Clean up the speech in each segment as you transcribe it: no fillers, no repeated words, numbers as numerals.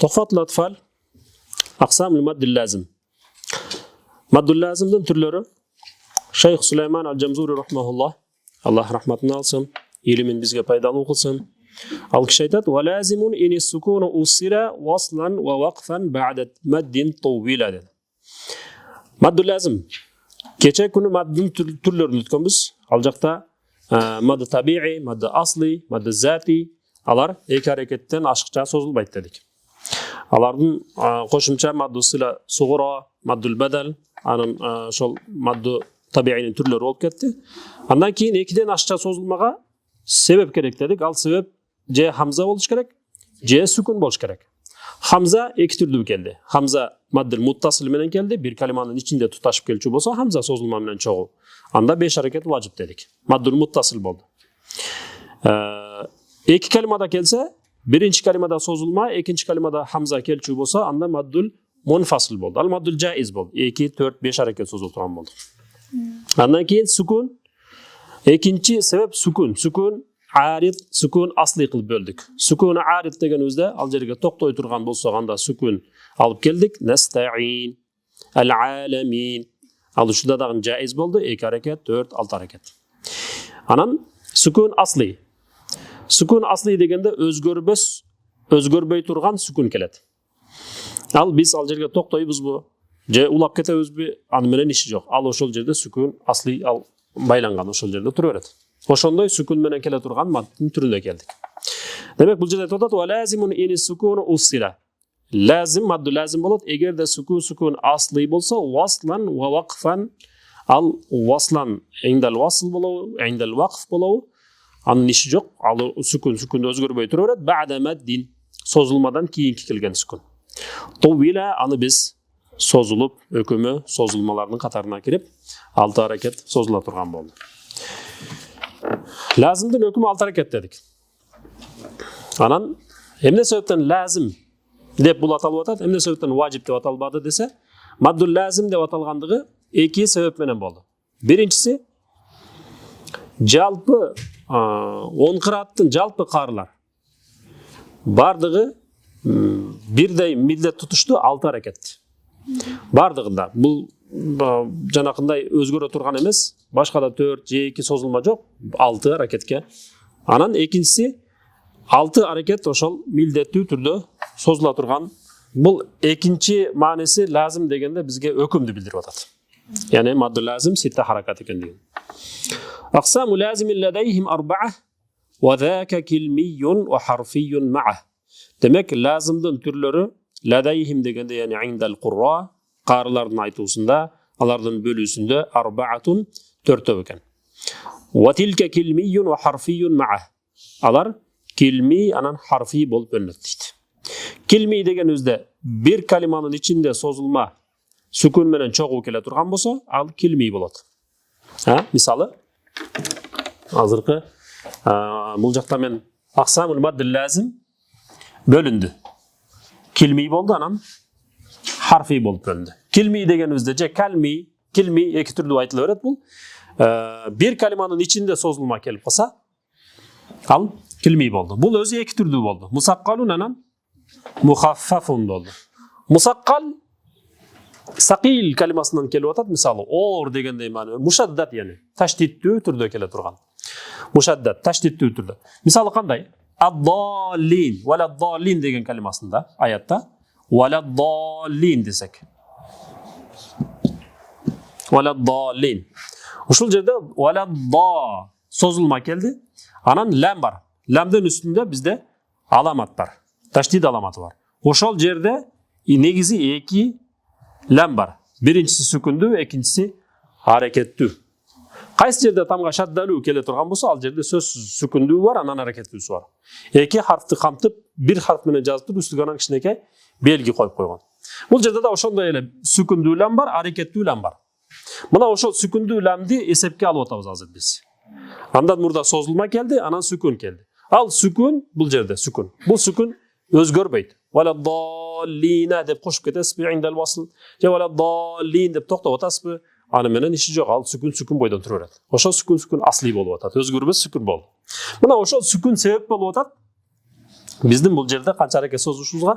Tuhfatul atfal aqsamul maddil lazim. Maddul lazim'den türleri Şeyh Süleyman Al-Cemzuri rahimahullah, Allah rahmatını alsın, ilimin bizge paydalı kılsın. Al kishi aytadi: "Va lazimun in as-sukunu usila waslan wa waqfan ba'da maddin tawila" dedi. Maddul lazim. Kecha kuni maddin turlarini o'tganmiz. Al joqda maddi tabiiy, maddi asli, maddi zati, alar iki hareketden aşıkça sozulmaydi dedik. Alardan qo'shimcha maddi usila sug'ura, maddul badal, anan şol maddi tabiiyning turlari bo'lib ketdi. Ondan keyin ikkidan aşıkça sozulmaga sebep kerak dedik. Al sebep C hamza bo'lish kerak, C sukun bo'lish kerak. Hamza iki türlü keldi. Hamza maddil muttasil bilan keldi. Bir kalimanın içinde tutaşıp kelçi bolsa hamza sozulma bilan çoğu. Anda 5 hareket vacip dedik. Maddil muttasil bo'ldi. İki kalimada kelse, birinci kalimada sozulma, ikinci kalimada hamza kelçi bolsa anda maddil munfasil bo'ldi. Al maddil jaiz bo'ldi. 2 4 5 hareket sozulturan bo'ldi. Ondan keyin sukun. İkinci sebep sukun. Sukun arid, sukun asli qilib böldük. Sukun arid degan o'zda al yerga to'xtoy turgan bo'lsa anda sukun olib keldik. Nasta'in, al-alamin. Al shunda da jaiz bo'ldi. 2 hareket, 4 6 hareket. Anan sukun asli. Sukun asli deganda o'zgarbay turgan sukun keladi. Al biz al yerga to'xtoymiz bu. Je ulab ketamiz bu, ani bilan ishi yo'q. Al o'shol yerda sukun asli al baylangan o'shol yerda turaveradi. Oşonday sukun bilan kela turgan maddin turine keldik. Demek bu yerda aytadi: "Va lazimun in sukunu usila." Lazim maddu lazim bo'ladi. Eğer de sukun asli bo'lsa, waslan va waqfan, al waslan indal wasl bo'lavi, indal waqf bo'lavi. Anın ishi yo'q. Al sukun o'zgarbay turaveradi. Ba'da maddin sozulmadan keyingi kelgan sukun. Tawila ani biz sozulup hükümü sozulmalarının qatarına kirib 6 hareket sozula turgan bo'ldi. Lazımdan hüküm 6 hareket dedik. Anan hem ne sebepten lazım deb bu atalып atadi, hem ne sebepten vacip deb atalbады dese, maddul lazım deb atalgandığı iki sebep menen boldu. Birincisi jalpı 10 qiraattın jalpı qarılar bardığı birday millet tutuştu 6 hareket. Bardığında bu janaqınday özgöre turgan emas, başka da 4 2 sozulma yok, 6 hareketke. Anan ikincisi 6 hareket oşol mildetli türde sozula turgan. Bu ikinci manesi lazım degende bizge hükümdü bildirip atat. Yani madde lazım 6 harakat eken degen. Aqsamu lazimil ladayhim 4 ve zaka kilmiyyun ve harfiyyun ma'ah. Demek lazımdın türleri ladayhim degende yani indal qurra qarıların aytısında, alardan bölüsünde 4 eken. Ve tilke kilmiyyun ve harfiyyun ma'ah. Alar kilmi anan harfi bolup bölünedi. Kilmi degen özde bir kalimanın içinde sozulma sukun menen çoğu kele turgan bolsa, al kilmi bolot. Ha, misalı azırkı bu jakta men aqsamul maddil lazim bölündü. Kilmi boldu anan harfi bolup bölündü. Kilmi degen özde je kilmi iki türlü aytılıveradi bu. Bir kalimanın içinde sozulma kelip kalsa al kilmi boldu. Bu özü iki türlü boldu. Musakkalun anan muhaffafun boldu. Musakkal saqil kalimasından kelip atat. Misalı or degende ma'no mushaddad yani tashdidli türde kele turgan. Mushaddad tashdidli türde. Misalı qanday? Ad-dallin velad-dallin degen kalimasında ayatda velad-dallin desek. Velad-dallin. Uşul yerde velad-da sozulma keldi. Anan lam var. Lamdan üstünde bizde alamat var. Taşdid alamatı var. Oşol yerde negizi iki lam var. Birincisi sükundu, ikincisi hareketli. Qaysi yerde tamga şaddalu kele turgan bolsa, al yerde söz sükundu var, anan hareketlisi var. İki harfti qamtıp bir harf menen жазып üstüge anan kişineke belgi koyup koygan. Bu yerde de oşonda ele sükundu lam var, hareketli lam var. Mına oşol sükundu lamdi esepke alıp atabız hazır biz. Andan burada sozulma geldi, anan sükun geldi. Al sükun, bu yerde sükun. Bu sükun özgörmeydi. Velad-dallina deb qo'shib ketasiz indal wasl. Je velad-dallin deb to'xtab o'tasizmi? Ani menen ishi yo'q. Al sükun boydan turaveradi. O'sha sükun asli bo'lib o'tadi. O'zgörmez sükun bo'ldi. Mana o'sha sükun sebep bo'lib o'tadi. Bizning bu yerda qancha harakat sozishimizga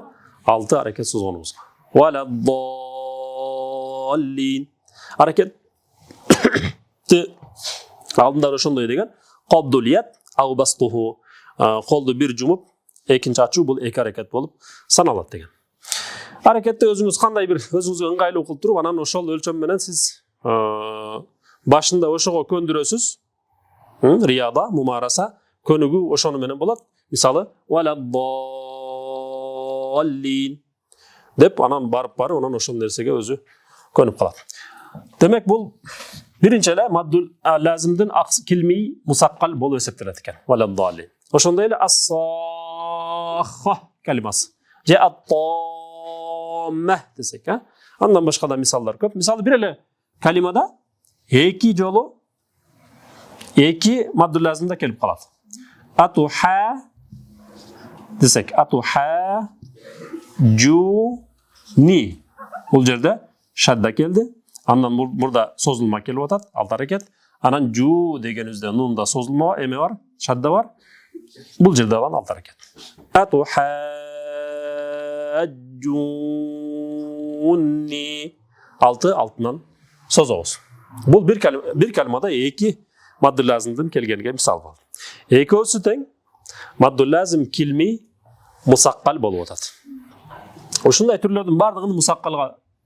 6 hareket sozgonumuz. Veladdallin. Hareket aldında ошондой деген qabdul yad aw bastuhu. Koldu bir jumup ekinchi açуу bul iki hareket bolup sanalat деген. Harekette özünüz qanday bir özünüzgө ыңгайлуу кылып туруп, анан ошол өлчөм менен сиз башында ошого көндүрөсүз. Riyada, mumarasa, könügü ошону менен болот. Мисалы, veladdallin деп анан барып анан ошол нерсеге өзү көнүп калат. Демек бул биринчи эле маддул лазимдин килмий мусаккал болуп эсептелет экен. Валаддалин. Ошондой эле ас-сахха калимасы. Же ат-тамма десек, андан башка да мисалдар көп. Мисалы бир эле калимада эки жолу эки маддул лазимда келип калат. Атуха десек, атуха жуни. Бул жерде шадда келди. Андан мурда созулма келип атат, алты харекет. Анан жу дегенибизде нунда созулма эме бар, шадда бар. Бул жерде алган алты харекет. Атуха жуни. Алтынан созобуз. Бул бир калимада эки маддул лазимдин келгенге мисал болду. Экөөсү тең маддул лазим килмей мусаккал болуп атат. Ушундай түрлөрдүн бардыгын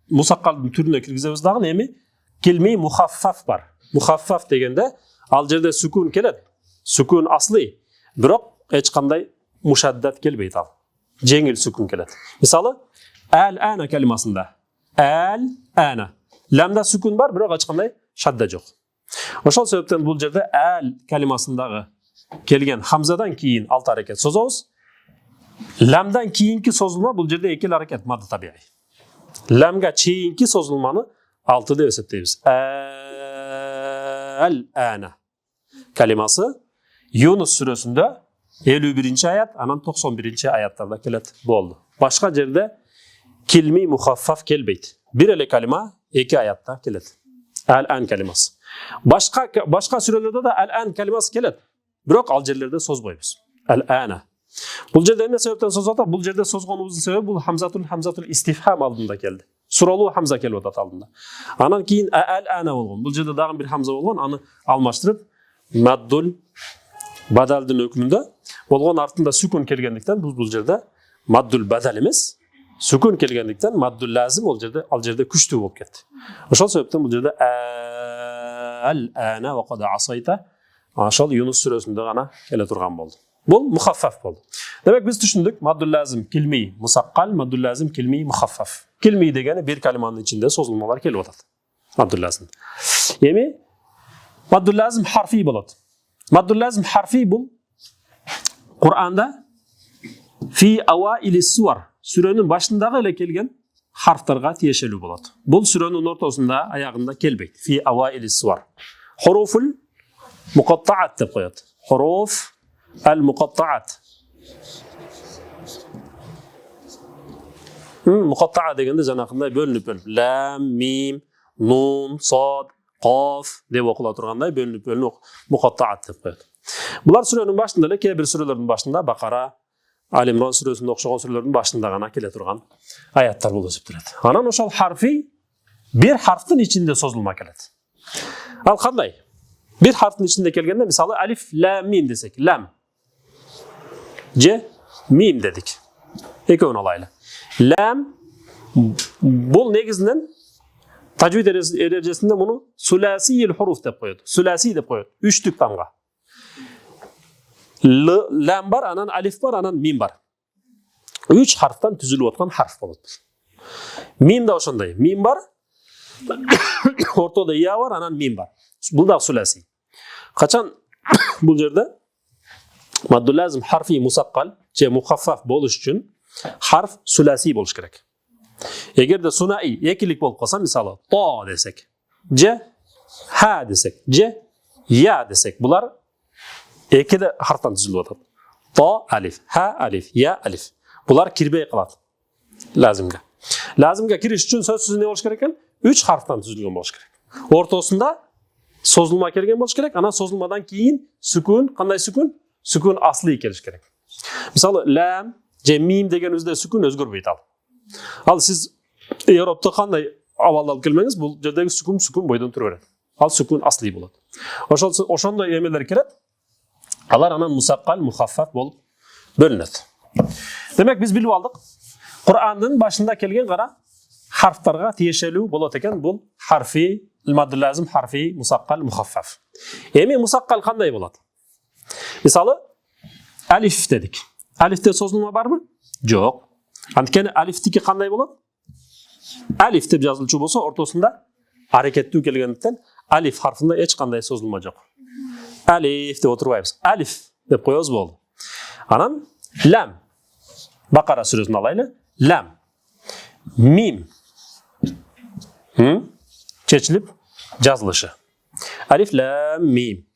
мусаккалдын түрүнө киргизебиз дагы эми килмей мухаффаф бар. Мухаффаф дегенде ал жерде сүкун келет. Сүкун аслый, бирок эч кандай мушаддат келбейт ал. Жеңил сүкун келет. Мисалы, ал-ана калимасында ал-ана ламда сүкун бар, бирок эч кандай шадда жок. Ошол себептен бул жерде ал калимасындагы келген хамзадан кийин алты харекет созобуз. Ламдан кийинки созулма бул жерде эки харекет мадды табиғи. Ламга чейинки созулманы 6 деп эсептейбиз. Ал-ана калимасы Юнус сүрөсүндө 51-аят, анан 91 аяттарда келет болду. Башка жерде килми мухаффаф келбейт. Бир эле калима 2 аятта келет. Ал-ан калимасы. Башка сүрөлөрдө да ал-ан калимасы келет. Бирок ал жерлерде созбойбуз. Ал-ана. Бул жерде эмне себептен созот? Бул жерде созгонубуздун себеби бул хамзатул истифхам алдында келди. Суралуу хамза келип атат алдында. Анан кийин ал-ана болгон. Бул жерде дагы бир хамза болгон, аны алмаштырып маддул бадалдын өкүмүндө болгон, артында сүкүн келгендиктен бул жерде маддул бадал эмес, сүкүн келгендиктен маддул лазим ал жерде күчтүү болуп кетти. Ошол себептен бул жерде ал-ана ва кад асайта ошол Юнус сүрөсүндө гана келе турган болду. Бул мухаффаф болду. Демек биз түшүндүк, маддул лазим килмей мусаккал, маддул лазим килмей мухаффаф. Килмей дегени бир калиманын ичинде созулмалар келип атат. Маддул лазим. Эми маддул лазим харфий болот. Маддул лазим харфий бул Кур'анда фи ауаили суар сүрөнүн башындагы эле келген харфтарга тиешелүү болот. Бул сүрөнүн ортосунда, аягында келбейт. Фи ауаили суар. Хуруфул муқаттаат деп коет. Хуруф al-muqatta'at. Muqatta'a degende janaqындай бөлүнүп лам, мим, нун, сад, қаф деп окула тургандай бөлүнүп muqatta'at деп коет. Булар сүрөнүн башында эле, кээ бир сүрөлөрдүн башында, Бакара, Ал-Имран сүрөсүндө окшогон сүрөлөрдүн башында гана келе турган аяттар болуп эсептелет. Анан ошол харфи бир харфтын ичинде созулма келет. Ал кандай? Бир харфтын ичинде келгенде, мисалы алиф, лам, мим десек, лам же мим дедик. Экөөнү алайлы. Лам бул негизинен тажвид эрежесинде муну суласийл хуруф деп коет. Суласи деп коет. 3 тамга. Лам бар, анан алиф бар, анан мим бар. 3 харфтан түзүлүп аткан харф болот. Мим да ошондой. Мим бар, ортодо я бар, анан мим бар. Бул да суласи. Качан бул жерде маддул лазим харфи мусаккал же мухаффаф болуш үчүн харф суласи болуш керек. Эгерде сунаи экилик болуп калса, мисалы то десек, же ха десек, же я десек, булар эки харфтан түзүлүп атат. То алиф, ха алиф, я алиф. Булар кирбей калат лазимге. Лазимге кириш үчүн сөзсүз эмне болуш керек экен? 3 харфтан түзүлгөн болуш керек. Ортосунда созулма келген болуш керек. Анан созулмадан кийин сүкүн, кандай сүкүн? Сүкүн аслый келиш керек. Мисалы лам, же мим дегенибизде сүкүн өзгөрбөйт ал. Ал сиз Европта кандай абалды алып келмеңиз, бул жердеги сүкүн бойдон тура берет. Ал сүкүн аслый болот. Ошондой эмелер келет. Алар анан мусаккал, мухаффаф болуп бөлүнөт. Демек биз билип алдык. Кур'андын башында келген кара харфтарга тиешелүү болот экен. Бул харфи, маддул лазим, харфи, мусаккал, мухаффаф. Эми мусаккал кандай болот? Мисалы, алиф дедик. Алифте созулма барбы? Жок. Анткени алифтики кандай болот? Алиф деп жазылчу болсо, ортосунда аракеттүү келгендиктен алиф харфында эч кандай созулма жок. Алиф деп отурбайбыз. Алиф деп коебуз болду. Анан лам. Бакара сүрөсүн алайлы. Лам. Мим. Чечилип жазылышы. Алиф, лам, мим.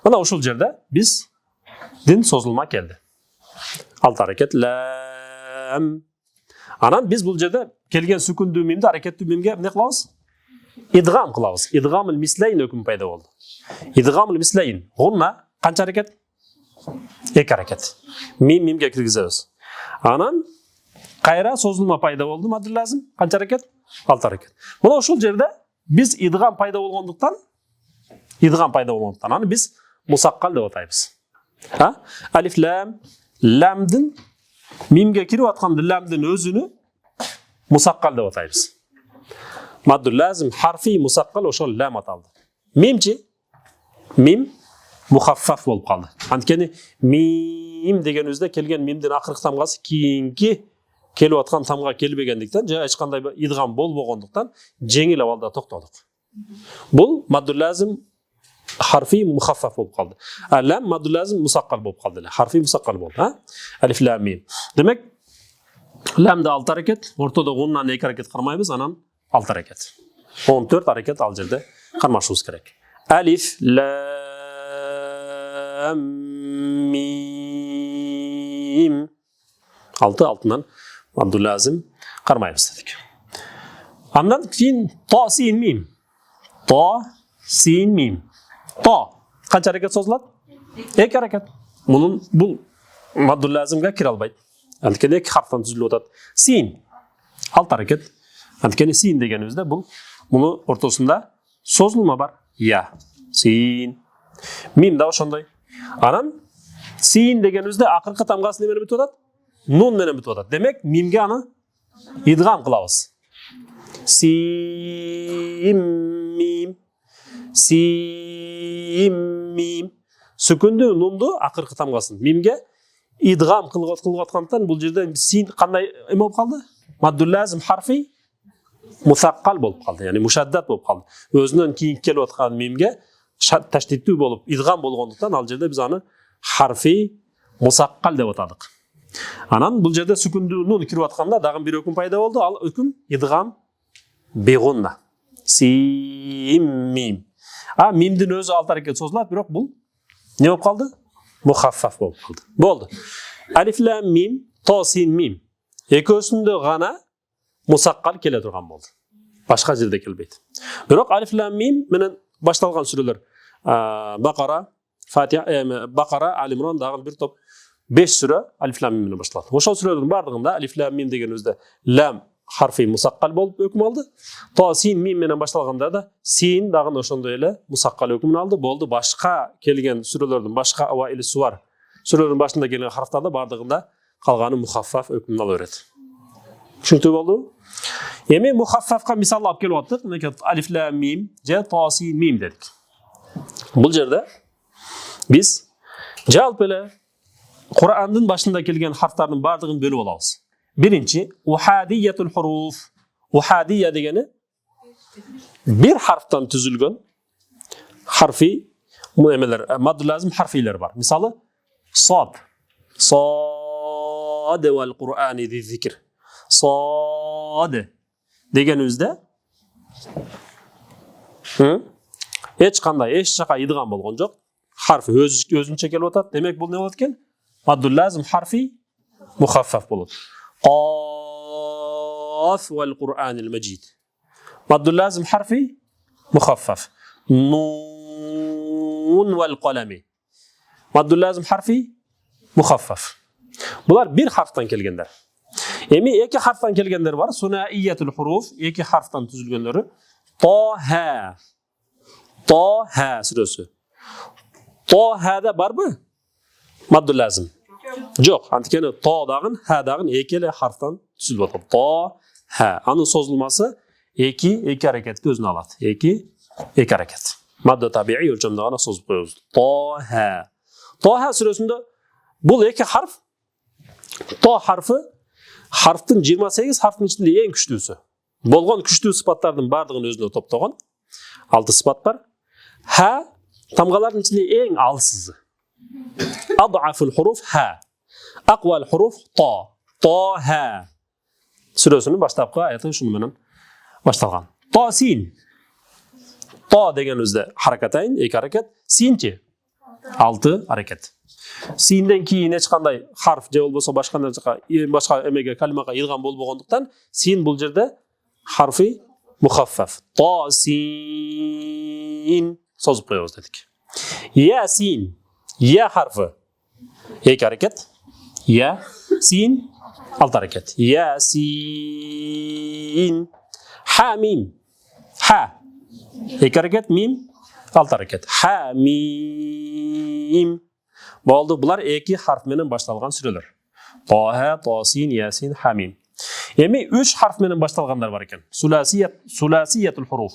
Мына ушул жерде биздин созулма келди. Алты аракет лам. Анан биз бул жерде келген сүкүндүү мимди аракеттүү мимге эмне кылабыз? Идгам кылабыз. Идгамул мислейн өкүм пайда болду. Идгамул мислейн. Гунна канча аракет? 2 аракет. Мимге киргизебиз. Анан кайра созулма пайда болду маддул лазим. Канча аракет? 6 аракет. Мына ушул жерде биз идгам пайда болгондуктан аны биз мусаккал деп атайбыз. Алиф лам, ламдын мимге кирип аткан ламдын өзүнү мусаккал деп атайбыз. Маддул лазим, харфи, мусаккал ошол лам аталды. Мимчи? Мим мухаффаф болуп калды. Анткени мим дегенибизде келген мимдин акыркы тамгасы кийинки келип аткан тамга келбегендиктен, же эч кандай идгам болбогондуктан жеңил абалда токтодук. Бул маддул лазим, харфи, мухаффаф болуп калды. Лам маддул лазим, мусаккал болуп калды. Харфи, мусаккал болду. Алиф, лам, мим. Демек, ламда 6 аракет, ортодо гуннан 2 аракет кармайбыз, анан 6 аракет. 14 аракет ал жерде кармашыбыз керек. Алиф, лам, мим. 6-6-нан маддул лазим кармайбыз дедик. Андан кийин то, син, мим. То, син, мим. То канча аракет созулат? 2 аракет. Бул маддул лазимге кире албайт. Анткени 2 харфтан түзүлүп атат. Син 6 аракет. Анткени син дегенибизде муну ортосунда созулма бар. Я. Син. Мим да ошондой. Анан син дегенибизде акыркы тамгасы неме менен бүтүп атат? Нун менен бүтүп атат. Демек мимге аны идгам кылабыз. Син, мим. Син, мим. Сүкүндүү нунду акыркы тамгасын мимге идгам кылып аткандыктан бул жерде син кандай эме болуп калды? Маддул лазим, харфи, мусаккал болуп калды. Яни мушаддат болуп калды. Өзүнөн кийин келип аткан мимге таштиттүү болуп идгам болгондуктан ал жерде биз аны харфи, мусаккал деп атадык. Анан бул жерде сүкүндүү нун кирип атканда дагы бир өкүм пайда болду. Ал өкүм идгам бегунна. Син, мим. Мимдин өзү 6 аракет созулат, бирок бул не болуп калды? Мухаффаф болуп калды. Болду. Алиф, лам, мим, то, син, мим. Экөөсүндө гана мусаккал келе турган болду. Башка жерде келбейт. Бирок алиф, лам, мим менен башталган сүрөлөр Бакара, Фатиха, Бакара, Али Имран дагы бир топ 5 сүрө алиф, лам, мим менен башталат. Ошол сүрөлөрдүн бардыгында алиф, лам, мим дегенибизде лам харфи мусаккал болуп өкүм алды. То, син, мим менен башталганда да син дагы ошондой эле мусаккал өкүмүн алды. Болду. Башка келген сүрөлөрдүн башка аваили суар сүрөлөрдүн башында келген харфтарда бардыгында калганы мухаффаф өкүмүн ала берет. Түшүнүктүү болду? Эми мухаффафка мисал алып келип аттык. Мынакей алиф, лам, мим же то, син, мим дедик. Бул жерде биз жалпы эле Кур'андын башында келген харфтардын бардыгын бөлүп алабыз. Биринчи, ухадиятул хуруф. Ухадия дегени bir harftan түзүлгөн harfi эмелер, маддул лазим harfiler бар. Мисалы, сад. Сад вал Кур'ани ди зикр. Сад дегенибизде эч кандай эч жака идгам болгон жок. Харфи өзүнчө келип атат. Демек бул не болот экен? Маддул лазим harfi мухаффаф болот. قاف والقرآن المجيد. مد اللازم حرفي مخفف. نون والقلم. مد اللازم حرفي مخفف. Bular bir harftan kelgenler. Emi iki harftan kelgenler var. Sunaiyatul huruf, iki harftan tuzilgenleri. Taha. Taha süresi. Taha'da var mı? Maddu lazım. Yok. Antikeni ta dağın, ha dağın ikili harftan tuzilip otur. Taha. Anın sozulması iki hareket gözünü alat. İki hareket. Maddu tabi'i ölçümdağına sozup koyuyoruz. Taha. Taha süresinde bu iki harf, ta harfi harftin 28 harfin içinde en güçlüsü. Bolğan güçlü sıfatlardan bardığın özüne toptagan 6 sıfat var. Ha tamgaların içinde en alsızı. Ad'aful huruf ha. Aqval huruf ta. Ta-ha. Süresinin baştapkı ayeti şunu bilen baştalgan. Ta-sin. Ta degenizde harakatayn, iki hareket. Sinchi. 6 hareket. Sinden keyin hech qanday harf je bolbosa başka emege kalimaga yılgan bolbogonduktan sin bul jerde harfi muhaffaf. Ta sin sozup koyuyoruz dedik. Ya sin. Ya harfi. İki hareket. Ya sin 6 hareket. Ya sin. Ha mim. Ha. İki hareket mim 6 hareket. Ha mim. Bu oldu. Bular iki harf menen baştalgan süreler. Taha, tasin, yasin, hamim. Emi 3 harf menen baştalganlar var eken. Sulasiyetul huruf.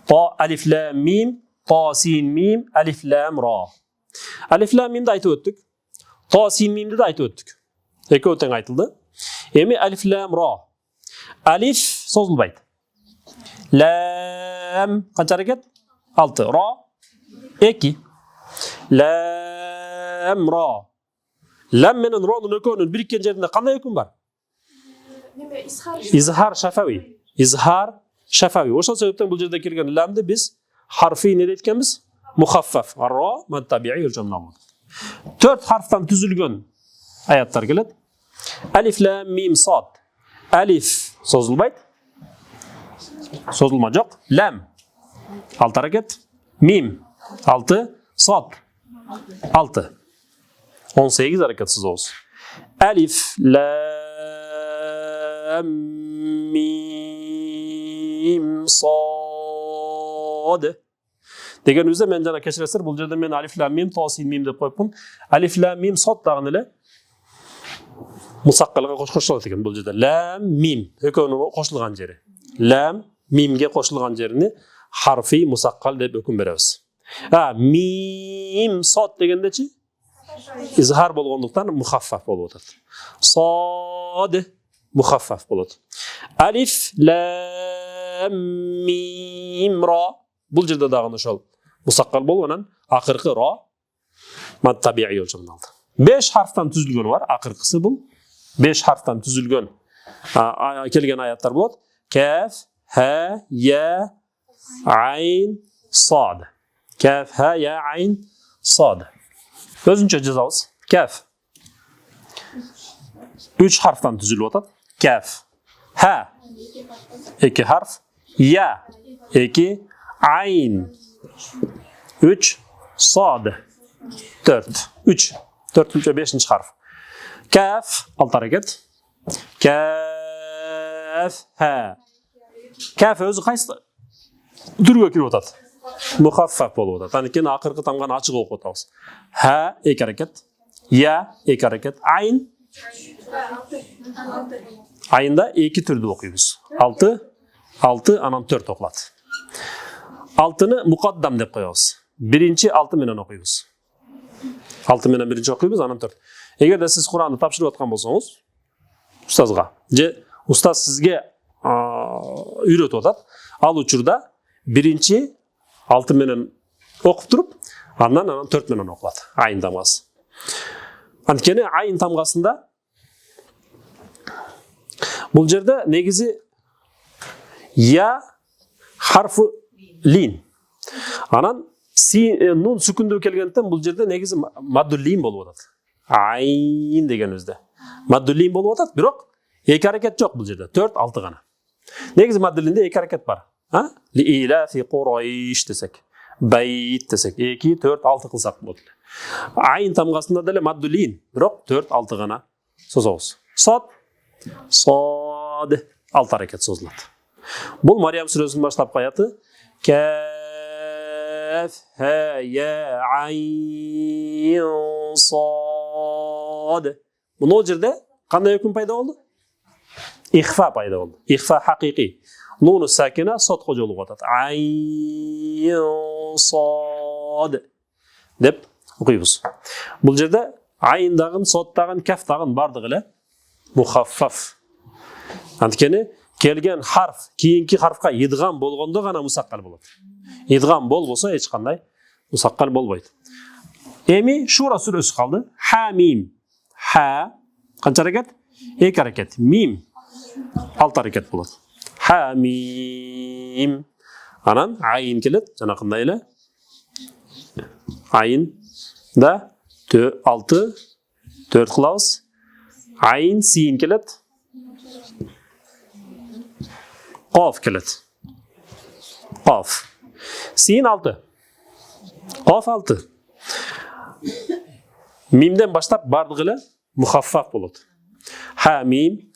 Ta, alif, lam, mim, ta, sin, mim, alif, lam, ra. Alif, lam, mim'de aytı öttük. Ta, sin, mim'de de aytı öttük. Eki öten aytıldı. Emi alif, lam, ra. Alif sozulbaydı. Lam kaç hareket? 6. Ra 2. Lam ra. Lam menen ra'nın ökönün birikken yerinde qanday hüküm var? İzhar şafavi. İzhar şafavi. Oşo sebepten bu yerde kelgen lamdı biz harfi ne deytkenmiz? Muhaffaf. Ra men tabi'i ölçümüne almadı. 4 harften tüzülgön ayatlar gelet. Alif, lam, mim, sad. Alif sozulbaydı. Sozulma yok. Lam 6 hareket. Mim 6. Sad 6. 18 hareketsiz olsun. Alif, lam, mim, sad. Degenizde men jana keşiresler bu jerde men alif, lam, mim, ta, sin, mim dep koyupum. Alif, lam, mim, sad dagın ele musaqqalga qo'shiladi ekan bu jerde. Lam, mim ekönü qo'shilgan jeri. Lam mimge qo'shilgan jerini harfi musaqqal deb hukm beramiz. Ha mim sad degendechi izhar bo'lgandikdan muhaffaf bo'lib o'tadi. Sad muhaffaf bo'ladi. Alif lam mim ra bu yerda dag'ini o'shal musaqqal bo'lganan oxirgi ra mad tabiiy o'lchamda oldi. 5 harfdan tuzilgan var oxirgisi bu. 5 harfdan tuzilgan kelgan oyatlar bo'ladi. Kaf, ha, ya, ayn, sad. Kaf, ha, ya, ayn, sad. Özünçe cezavuz. Kaf. 3 harfdan tuzilib o'tadi. Kaf. Ha. 2 harf. Ya. 2. Ayn. 3. Sad. 4. 3. 4. 5. harf. Kaf. 6 hareket. Kaf. Ha. Kaf o'zi qaysi turga kirib o'tadi? Muhaffaf bo'lib o'tadi. Ya'ni keyin oxirgi tamg'ani ochiq o'qib o'tamiz. Ha 2 hareket. Ya 2 hareket. Ayn. Aynda 2 turda o'qiymiz. 6 anan 4 o'qiladi. 6'ni muqaddam deb qo'yamiz. Birinchi 6 bilan o'qiymiz. 6 bilan birinchi o'qiymiz, anan 4. Agarda siz Qur'onni topshirib o'tgan bo'lsangiz, ustozga, ustoz sizga öğret odat. Al uçurda birinci 6 menen okup durup, andan 4 menen okulat. Ayın damgası. Antkeni ayın damgasında bu yerde negizi ya harfi lin. Anan nun sükundu kelgenden bu yerde negizi maddulin bolup otat. Ayın degenizde. Maddulin bolup otat, birok 2 hareket yok bu yerde. 4-6 gana. Negizi maddulinde 2 hareket var. Ha? Li ilafi Quraysh desek. Bayt desek. 2, 4, 6 kılsak bu. Ayın tamgasında da maddulin. Birok 4-6 gana созобуз. Сот, сод 6 аракет созулат. Бул Мариям сүрөсүнүн баштапкы аяты. Каф, ха, я, айн, сод. Мына жерде кандай өкүм пайда болду? Ихфа пайда болду. Ихфа хакыйкый. Нуну сакина сотко жолугуп атат. Айн, сод деп окуйбуз. Бул жерде айындагын, соттагын, кафтагын бардыгы эле мухаффаф. Анткени келген харф кийинки харфка идгам болгондо гана мусаккал болот. Идгам болбосо эч кандай мусаккал болбойт. Эми Шура сүрөсү калды. Ха мим. Ха канча аракет? 2 аракет. Мим 6 аракет болот. Ха мим. Анан айын келет, жана кандай эле? Айын да 6 4 кылабыз. Айын син келет. Qaf келет. Qaf. Sin 6. Qaf 6. Мимден баштап бардыгы эле мухаффаф болот. Ха мим.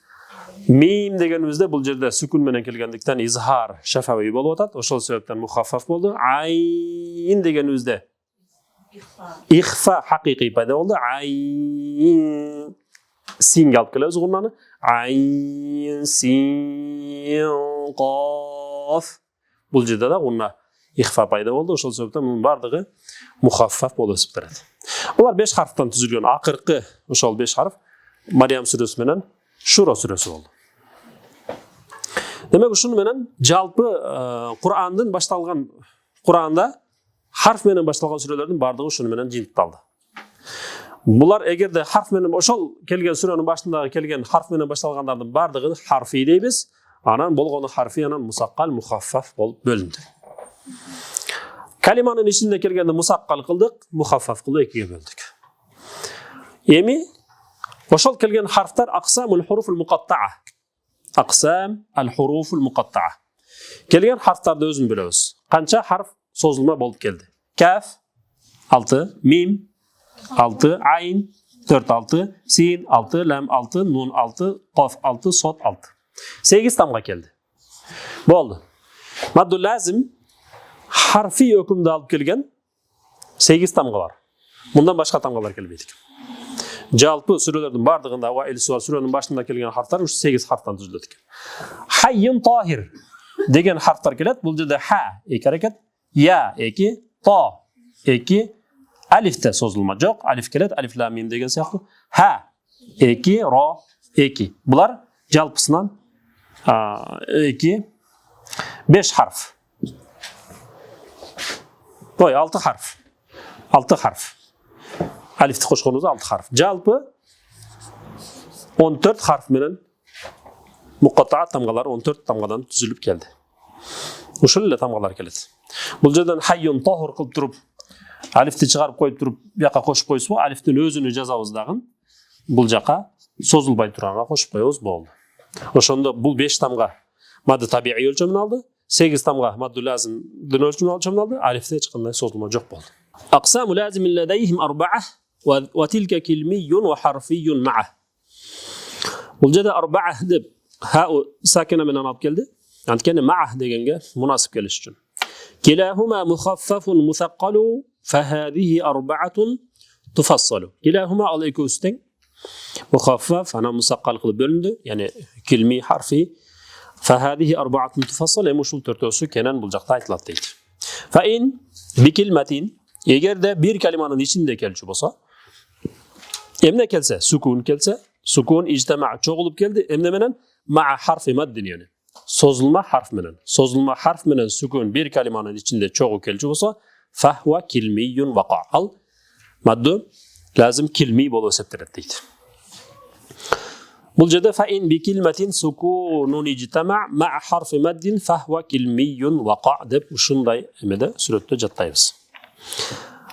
Мим дегенибизде бул жерде сүкүн менен келгендиктен изхар шафави болуп атат. Ошол себептен мухаффаф болду. Айын дегенибизде ихфа хакыйкый пайда болду. Айын синге алып келебиз гуннаны. Айын син qaf. Бул жерде да гунна ихфа пайда болду. Ошол себептен мунун бардыгы мухаффаф болуп эсептелет. Булар 5 харфтан түзүлгөн. Акыркы ошол 5 харф Мариям сүрөсү менен Шура сүрөсү болду. Демек ушуну менен жалпы Кур'андын башталган Кур'анда харф менен башталган сүрөлөрдүн бардыгы ушуну менен жыйынтыкталды. Булар эгерде харф менен ошол келген сүрөнүн башындагы келген харф менен башталгандардын бардыгын харфи дейбиз. Анан болгону харфи, анан мусаккал, мухаффаф болуп бөлүндү. Калиманын ичинде келгенде мусаккал кылдык, мухаффаф кылып экиге бөлдүк. Эми ошол келген харфтар аксамул хуруфул муқаттаа. Аксам ал-хуруфул муқаттаа. Келген харфтарды өзүн билебиз. Канча харф созулма болуп келди? Каф 6, мим 6, айн 4-6, син 6, лам 6, нун 6, qaf 6, сот 6. 8 тамга келди. Болду. Мадду лазим харфи өкүмдү алып келген 8 тамга бар. Мындан башка тамгалар келбейт. Жалпы сүрөлөрдүн бардыгында ва ил-суар сүрөнүн башында келген харфтар ушу 8 харфтан түзүлөт экен. Хаййун tahir деген харфтар келет. Бул жерде ха 2 аракет, я 2, та 2, алифте созулма жок. Алиф келет, алиф лам мим деген сыяктуу. Ха 2, ро 2. Булар жалпысынан 2 5 харф. Ой, 6 харф. 6 харф. Алифти кошконубузда 6 харф. Жалпы 14 харф менен муқаттаа тамгалар 14 тамгадан түзүлүп келди. Ушул эле тамгалар келет. Бул жерден хайюн tahir кылып туруп, алифти чыгарып коюп туруп, бияка кошуп койсузбу? Алифтин өзүнү жазабыз дагы. Бул жака созулбай турганга кошуп коебуз болду. Ошондо бул 5 тамга мадды табиий өлчөмүн алды. 8 тамга мадду лазим дин өлчөмүн алды. Алифте эч кандай созулма жок болду. Aqsamu lazim ladayhim 4 wa tilka kilmiyyun wa harfiyyun ma'a. Bul жерде 4 деп ха сакина менен алып келди. Анткени ma'a дегенге мунасип келиш үчүн. Kilahuma mukhaffafun musaqqalu fa hadhihi 4 tufassalu. Kilahuma al ekөөсү тең. Mukhaffaf ana musaqqal кылып бөлүндү. Яни kilmi harfi fa hadhihi 4 tufassal. Эми ушул төртөөсү кенен бул жакта айтылат дейт. Fa in bi kilmatin эгерде бир калиманын ичинде келчү болсо, эмне келсе, сукун ижтама чогулуп келди, эмне менен? Ма харфи маддин яни. Созулма харф менен. Созулма харф менен сукун бир калиманын ичинде чогуу келчү болсо, фахва килмиюн ваqa. Ал мадду лазим килми болуп эсептелет дейт. Бул жерде fa in bi kilmatin sukunun ijtama ma harfi maddin fahwa kilmiyun waqa деп ушундай эмеде сүрөттө жаттайбыз.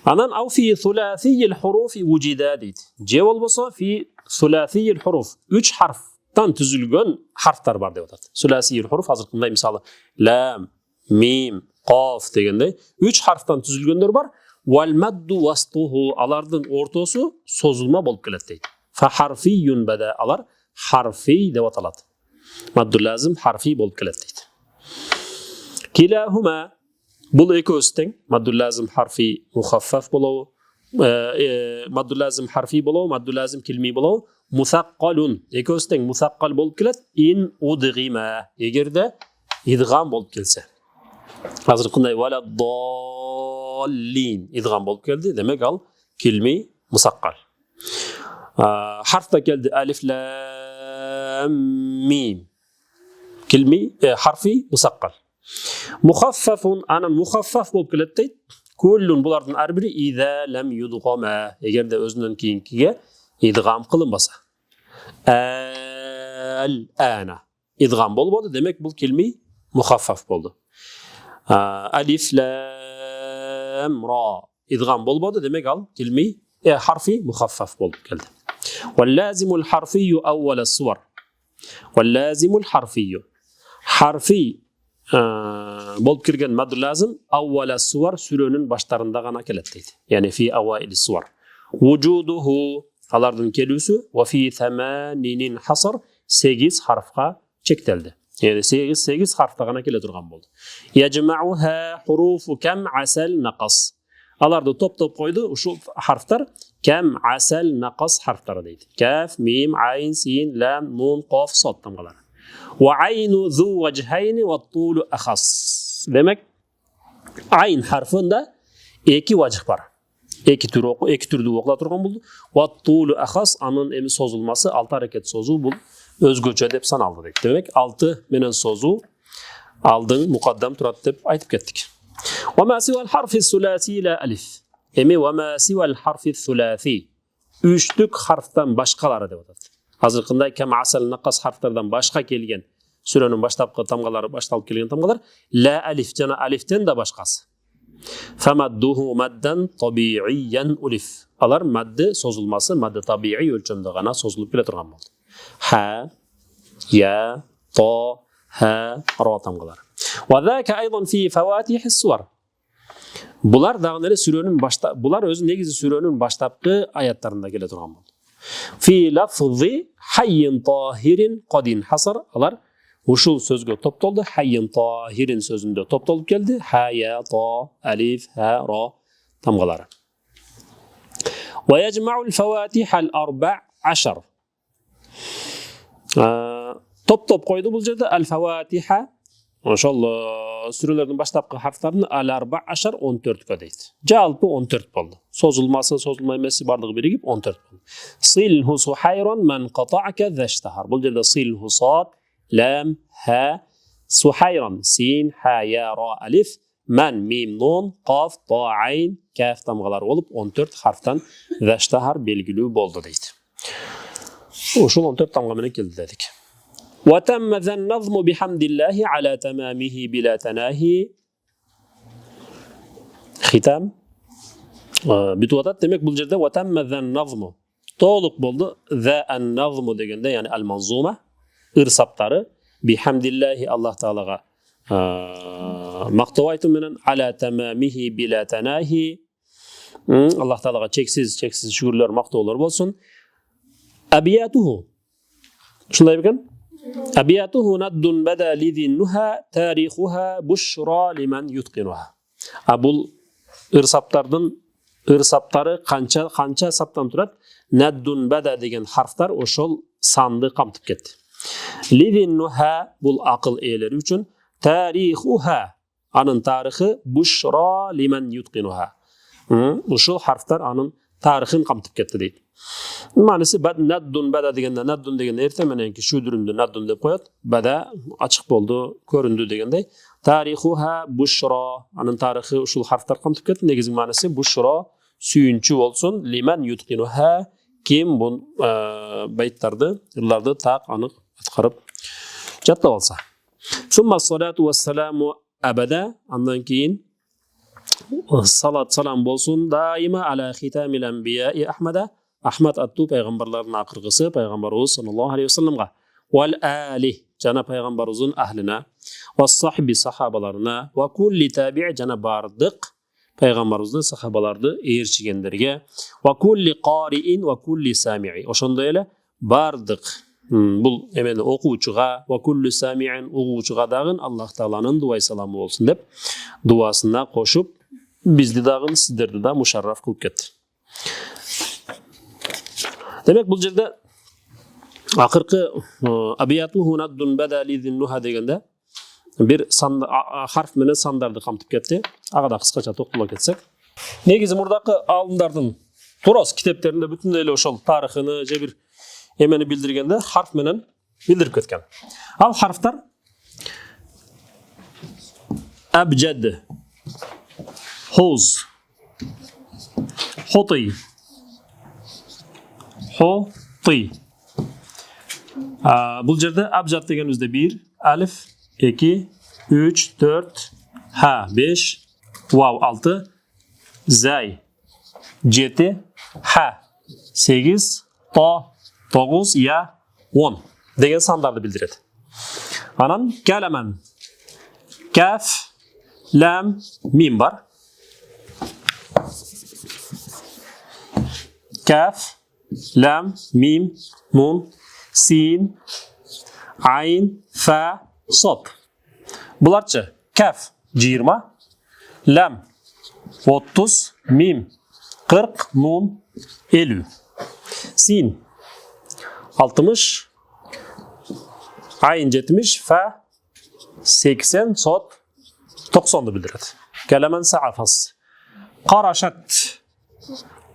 Анан ау фи суласийил хуруфи вужида дейт. Же болбосо фи суласийил хуруф 3 харфтан түзүлгөн харфтар бар деп атат. Суласийил хуруф азыркындай мисалы лам, мим, qaf дегендей 3 харфтан түзүлгөндөр бар. Вал мадду вастуху алардын ортосу созулма болуп келет дейт. Faharfiyun bada alar harfi деп аталады. Маддул лазим harfi болып келеді дейді. Kilahuma бұл екеуісі тең. Маддул лазим harfi мухаффаф болуы, маддул лазим harfi болуы, маддул лазим килми болуы, мусаққалун екеуісі тең мусаққал болып келеді. Ин удғима егерде идғам болып келсе. Қазір қандай вала доллин идғам болып келді, демек ал килми мусаққал. Harfta geldi alif lam mim. Kilmi harfi musaqqal. Muhaffafun anan muhaffaf bo'lib keladi deydi. Kullun bulardan har biri iza lam yudghama. Agarda o'zidan keyingiga idg'am qilinmasa. Al-ana idg'am bo'ldi, demak bu kilmi muhaffaf bo'ldi. Alif lam ra idg'am bo'ldi, demak al kilmi harfi muhaffaf bo'lib keldi. واللازم الحرفي أول الصور. واللازم الحرفي حرفي болып келген мадду лазим أول الصور сүренің баштарында ғана келеді дейді. Yani في أوائل الصور. وجوده алардың келуісі وفي 8 حصر 8 harfқа шектелді. Yani 8 harfta ғана келе тұрған болды. يجمعها حروف كم عسل نقص. Аларды топ-топ қойды, ұшыл харфтар кәм, асәл, нақас харфтары дейді. Кәф, мим, айн, син, ләм, нун, қоф, сот тамғалары. Ва айну зу ваджхайни ва тулу ахас. Демек, айн харфында екі ваджх бар. Екі түрді оқыла тұрған болды. Ва тулу ахас, анын емі созылмасы, 6 әрекет созу бұл өзгөчө деп саналды дейді. Демек, 6 менен созу алдың мұқаддам тұрады деп айтып кеттік. وما سوى الحرف الثلاثي لا ألف. Emi وما سوى الحرف الثلاثي. Üçlük harftan başkaları деп атады. Hazırkında kem asal naqas harflardan başka kelgen sürenin baştapkı tamgaları baştalып kelgen tamgalar la alif jana aliften de başkası. Famadduhu maddan tabiiyan ulif. Alar madde sozulması madde tabii ölçümde gana sozulup kele turgan boldu. Ha, ya, ta, ha, ra tamgaları. وذاك أيضا في فواتح السور. Bular dağları sürenin başta, bular özü negizi sürenin baştapkı ayetlerinde gele turgan boldu. Fi lafzi hayyin tahirin qadin hasar. Alar uşul sözgö toptoldu. Hayyin tahirin sözünde toptolup geldi. Ha, ya, ta, alif, ha, ra tamgaları. Ve yecma'ul fevatihal 14. Top koydu bu жерде al-fawatiha. Maşallah sürelerden baştapkı harflarını al-14 14'e deydi. Жалпы 14 boldu. Sozulması, sozulmaması bardığı birigip 14 boldu. Silhu suhayran man qata'aka zashtahar. Bu жерде silhu sad, lam, ha, suhayran, sin, ha, ya, ra, alif, man, mim, nun, qaf, ta, ayn, kaf tamgalar olup 14 harftan zashtahar belgili boldu deydi. Uşul 14 tamga mene keldi dedik. وتم ذا النظم بحمد الله على تمامه بلا تناهي. Xitam bitip atat. Demek bu жерде وتم ذا النظم толық болды. ذا النظم degende yani al-manzuma ırsaptары bihamdillahi Allah Teala'ga maqtav aytу менен على تمامه بلا تناهي. Allah Teala'ga çeksiz şükürler, maqtavlar bolsun. Abiyatuhu şunday beкен. Abiyatuhu naddun bada lidinnuha tarihuha bushra liman yutqinuha. Abul ırsaptары qancha saptan turat. Naddun bada degan harflar oşol sandı qamtıp ketdi. Lidinnuha bul aql eğleri üçün tarihuha anın tarixi bushra liman yutqinuha. Oşol harflar anın tarixin qamtıp ketdi deydi. Manisi naddun bada degende naddun degende ertemenenki şu dürümdü naddun dep koyat. Bada açık boldu, göründü degende. Tarihuha bushra anın tarixi uşul harflar qamtıp ketdi. Negizin manisi bushra suyunçu olsun liman yutqinuha kim bu baytlardı, ırlardı taq anıq atqarıp jatlap alsa. Summa salatu vassalamu abada andan keyin salat salam bolsun daima ala khitamil anbiya'i ahmada. Ahmad attu peygamberlerin akırgısı Peygamberimiz sallallahu aleyhi ve sellem'ga vel alih cana Peygamberimizin ahline ve sahibi sahabalarına ve kulli tabi' cana bardık пайгамбарыбызды, сахабаларды ээрчигендерге ва кулли qaриин ва кулли сами'i. Ошондой эле бардык бул эмени окуучуга ва кулли сами'ин угуучуга дагы Аллах Тааланын дуай саламы болсун деп дуасына кошуп бизди дагы сиздерди да мушарраф кылып кетти. Демек бул жерде акыркы абияту наддун бадали зиннуха дегенде bir harf менен сандарды камтып кетти. Ага да кыскача токтоло кетсек. Негизи мурдакы алымдардын турос китептеринде бүтүндөй эле ошол тарыхыны же бир эмени билдиргенде harf менен билдирип кеткен. Ал harftar abjad, hoz, hoti, hoti. Бул жерде abjad дегенибизде 1 alif 2, 3, 4, ha 5, vav 6, zay 7, ha 8, ta 9, ya 10 деген сандарды билдирет. Анан калеман kaf, lam, mim бар. Kaf, lam, mim, nun, sin, ayn, fa, sod. Bularçı kaf 20, lam 30, mim 40, nun 50. Sin 60, ayn 70, fa 80, sod 90'dı bildiret. Kelemen sa'afas. Qaraşat.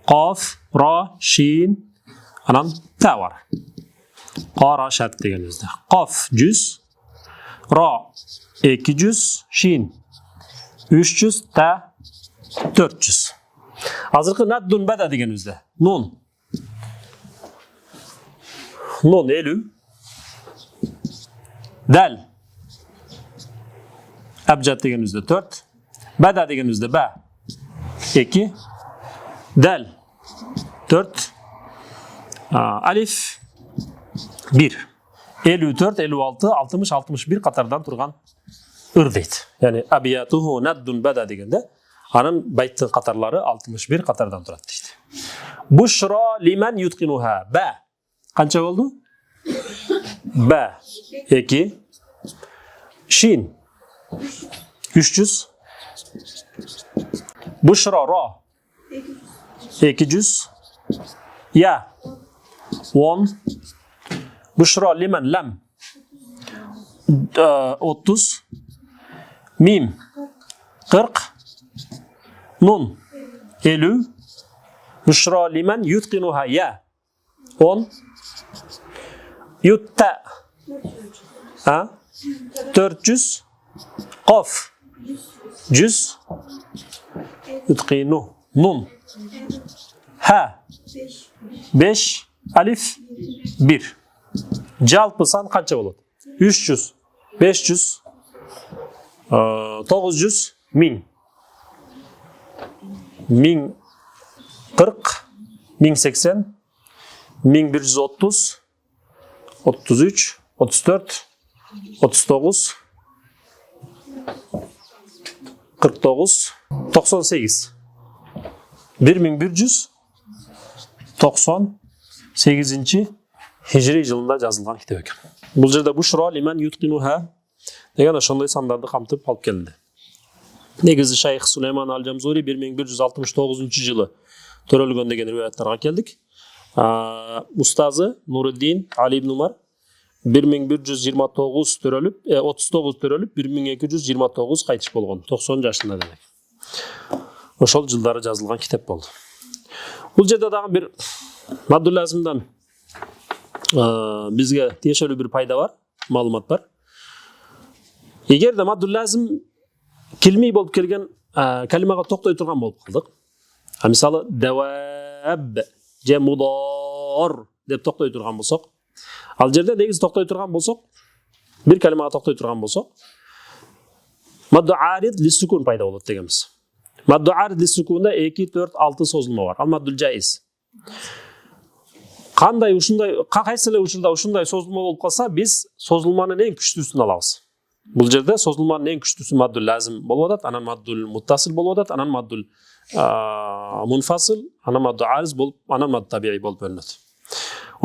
Qaf, ra, shin, anan ta var. Qaraşat degenizde. Qaf 100, ra 200, shin 300, ta 400. Azırkı naddun bada degenizde. Nun 50. Dal abjad degenizde 4. Bada degenizde ba 2. Dal 4. Alif 1. 54, 56, 60, 61 katardan turgan ır deydi. Yani abiyatuhu naddun bada degende anın bayttın katarları 61 katardan turadi deydi. Bushra liman yutqinuha. Ba. Qancha oldu? Ba 2. Shin 300. Bushra ra 200. Ya 10. Bushra liman lam 30. Mim 40. Nun 50. Bushra liman yutqinuha ya 10. Yutta 400. Qaf 100. Yutqinu nun ha 5. Alif 1. Жалпы сан қанша болады? 300, 500, 900, 1000. 1040, 1080, 1130, 33, 34, 39, 49, 98. 1198 Hicri yılında yazılgan kitap ekan. Бұл жерде Bushra liman yutqinuha деген ошондой сандарды камтып алып келди. Негизи Шайх Сулейман Ал-Жамзури 1169-жылы төрөлгөн деген риwаяттарга келдик. Устазы Нуруддин Али ибн Умар 1129 төрөлүп, 39 төрөлүп 1229 кайтыш болгон. 90 жашында демек. Ошол жылдары жазылган китеп болду. Бул жерде дагы бир Маддул-Лазимдан бизге тиешелүү бир пайда бар, маалымат бар. Эгерде Маддул-Лазим келмей болуп келген калимага токтой турган болуп калдык. Мисалы даваб же мудар деп токтой турган болсок, ал жерде негизи токтой турган болсок, бир калимага токтой турган болсок, мадду-арид лиссукун пайда болот дегенбиз. Мадду-арид лиссукунда 2, 4, 6 созулма бар. Ал маддул-жайиз. Кандай ушундай кайсы эле учурда ушундай созулма болуп калса, биз созулманын эң күчтүүсүн алабыз. Бул жерде созулманын эң күчтүүсү маддул лазим болуп атат, анан маддул муттасил болуп атат, анан маддул мунфасил, анан маддул арыз болуп, анан маддул табиий болуп бөлүнөт.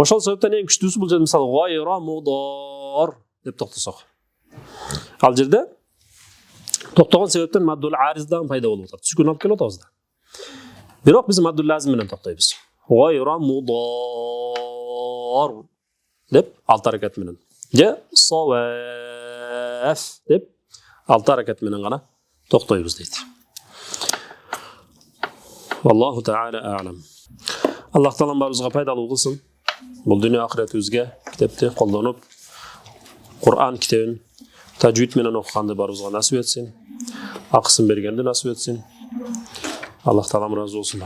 Ошол себептен эң күчтүүсү бул жерде мисалы гайра мудар деп токтосок. Ал жерде токтогон себептен маддул арыз дагы пайда болуп атат. Сүкүн алып келип атабыз да. Бирок биз маддул лазим менен токтойбуз. Гайра мудар деп алты аракет менен. Же саваф деп алты аракет менен гана токтойбуз дейт. Аллаху таала а'лам. Аллах таалам баарыбызга пайдалуу кылсын. Бул дүйнө акыретибизге китепти колдонуп, Кур'ан китебин тажвид менен окуганды баарыбызга насип этсин. Акысын бергенди насип этсин. Аллах таалам разы болсун.